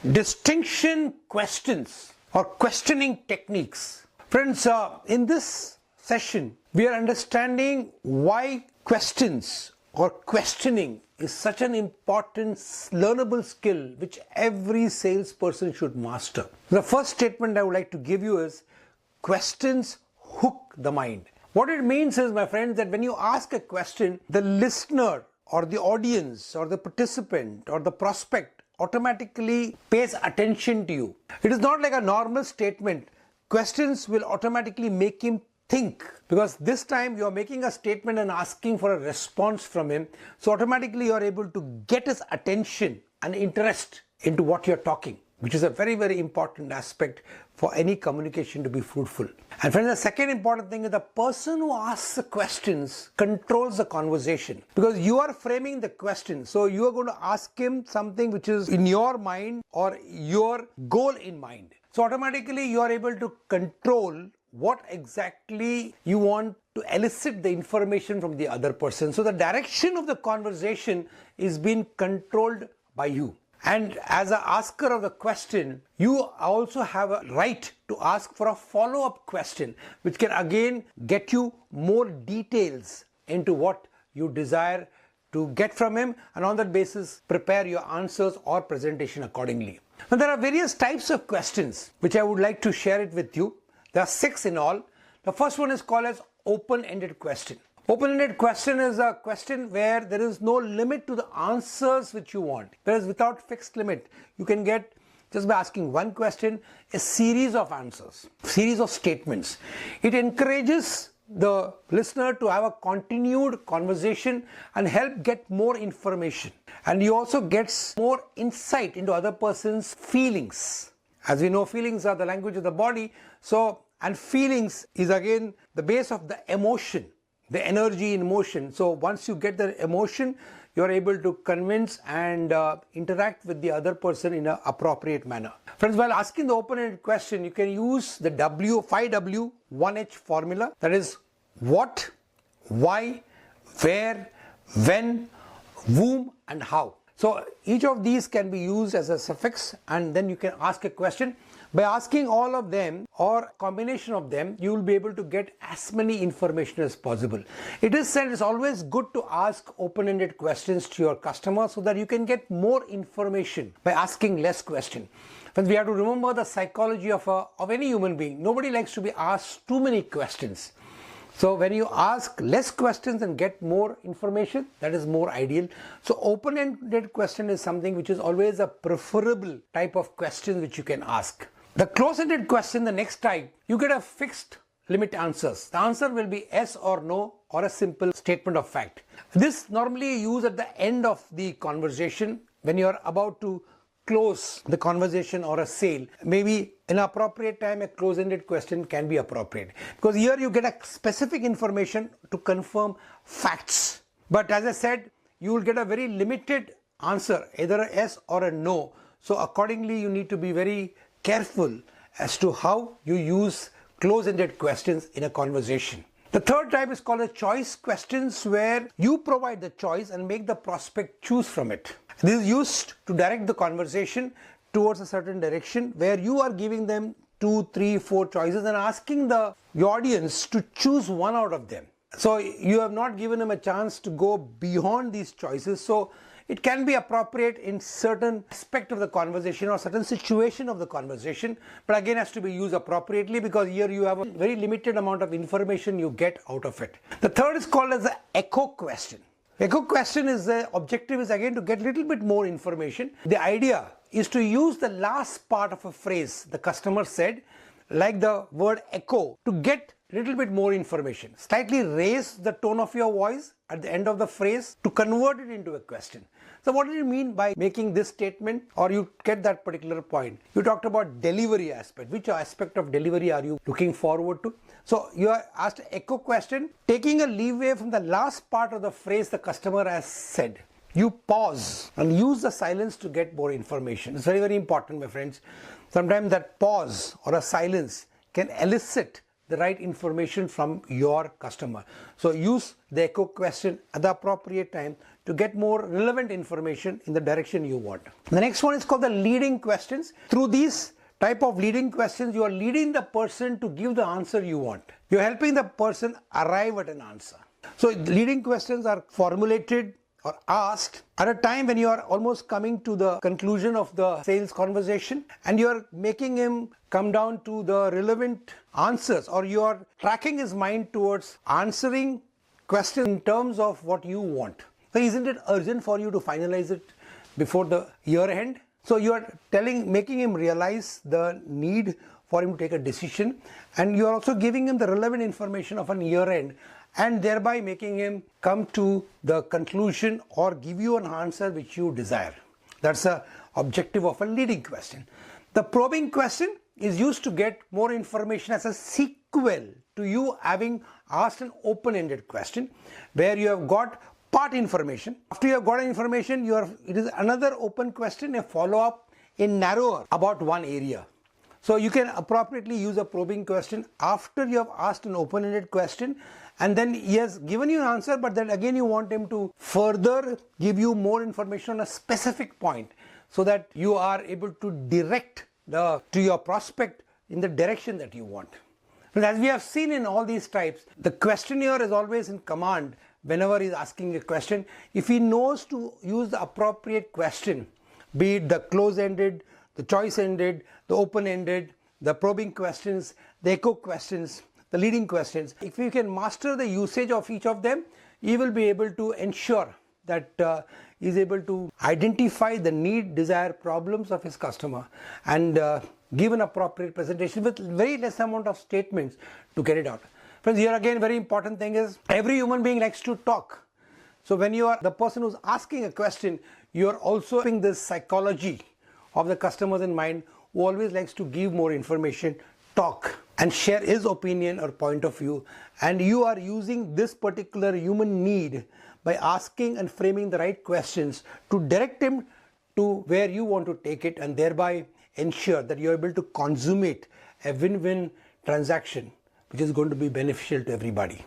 Distinction questions or questioning techniques. Friends, in this session, we are understanding why questions or questioning is such an important learnable skill which every salesperson should master. The first statement I would like to give you is questions hook the mind. What it means is, my friends, that when you ask a question, the listener or the audience or the participant or the prospect automatically pays attention to you. It is not like a normal statement. Questions will automatically make him think, because this time you are making a statement and asking for a response from him, so automatically you are able to get his attention and interest into what you're talking, which is a very, very important aspect for any communication to be fruitful. And friends, the second important thing is the person who asks the questions controls the conversation, because you are framing the question. So you are going to ask him something which is in your mind or your goal in mind. So automatically you are able to control what exactly you want to elicit the information from the other person. So the direction of the conversation is being controlled by you. And as an asker of the question, you also have a right to ask for a follow-up question, which can again get you more details into what you desire to get from him, and on that basis prepare your answers or presentation accordingly. Now there are various types of questions which I would like to share it with you. There are 6 in all. The first one is called as open-ended question. Open-ended question is a question where there is no limit to the answers which you want. Whereas without fixed limit, you can get, just by asking one question, a series of answers, series of statements. It encourages the listener to have a continued conversation and help get more information. And you also gets more insight into other person's feelings. As we know, feelings are the language of the body. So, and feelings is again the base of the emotion, the energy in motion. So once you get the emotion, you are able to convince and interact with the other person in an appropriate manner. Friends, while asking the open-ended question, you can use the 5W 1H formula. That is what, why, where, when, whom and how. So each of these can be used as a suffix, and then you can ask a question. By asking all of them or combination of them, you will be able to get as many information as possible. It is said it's always good to ask open-ended questions to your customer so that you can get more information by asking less questions. But we have to remember the psychology of any human being. Nobody likes to be asked too many questions. So when you ask less questions and get more information, that is more ideal. So open-ended question is something which is always a preferable type of question which you can ask. The close-ended question, the next type, you get a fixed limit answers. The answer will be yes or no or a simple statement of fact. This normally you use at the end of the conversation when you are about to close the conversation or a sale. Maybe in an appropriate time a close-ended question can be appropriate, because here you get a specific information to confirm facts. But as I said, you will get a very limited answer, either a yes or a no. So accordingly you need to be very careful as to how you use close-ended questions in a conversation. The third type is called a choice questions, where you provide the choice and make the prospect choose from it. This is used to direct the conversation towards a certain direction, where you are giving them 2, 3, 4 choices and asking the audience to choose one out of them. So you have not given them a chance to go beyond these choices. So it can be appropriate in certain aspect of the conversation or certain situation of the conversation, but again has to be used appropriately, because here you have a very limited amount of information you get out of it. The third is called as the echo question. Echo question is, the objective is again to get a little bit more information. The idea is to use the last part of a phrase the customer said, like the word echo, to get a little bit more information. Slightly raise the tone of your voice at the end of the phrase to convert it into a question. So what do you mean by making this statement, or you get that particular point? You talked about delivery aspect. Which aspect of delivery are you looking forward to? So you are asked an echo question, taking a leeway from the last part of the phrase the customer has said. You pause and use the silence to get more information. It's very, very important, my friends. Sometimes that pause or a silence can elicit the right information from your customer. So use the echo question at the appropriate time to get more relevant information in the direction you want. The next one is called the leading questions. Through these type of leading questions, you are leading the person to give the answer you want. You're helping the person arrive at an answer. So leading questions are formulated or asked at a time when you are almost coming to the conclusion of the sales conversation, and you are making him come down to the relevant answers, or you are tracking his mind towards answering questions in terms of what you want. So isn't it urgent for you to finalize it before the year end? So you are making him realize the need for him to take a decision, and you are also giving him the relevant information of an year end, and thereby making him come to the conclusion or give you an answer which you desire. That's the objective of a leading question. The probing question is used to get more information as a sequel to you having asked an open-ended question, where you have got part information. After you have got information, it is another open question, a follow-up in narrower about one area. So you can appropriately use a probing question after you have asked an open-ended question, and then he has given you an answer, but then again you want him to further give you more information on a specific point, so that you are able to direct to your prospect in the direction that you want. But as we have seen in all these types, the questionnaire is always in command whenever he is asking a question. If he knows to use the appropriate question, be it the close-ended, the choice-ended, the open-ended, the probing questions, the echo questions, the leading questions, if you can master the usage of each of them, you will be able to ensure that he is able to identify the need, desire, problems of his customer, and give an appropriate presentation with very less amount of statements to get it out. Friends, here again, very important thing is every human being likes to talk. So when you are the person who's asking a question, you are also having this psychology of the customers in mind, who always likes to give more information, talk, and share his opinion or point of view. And you are using this particular human need by asking and framing the right questions to direct him to where you want to take it, and thereby ensure that you are able to consummate a win-win transaction which is going to be beneficial to everybody.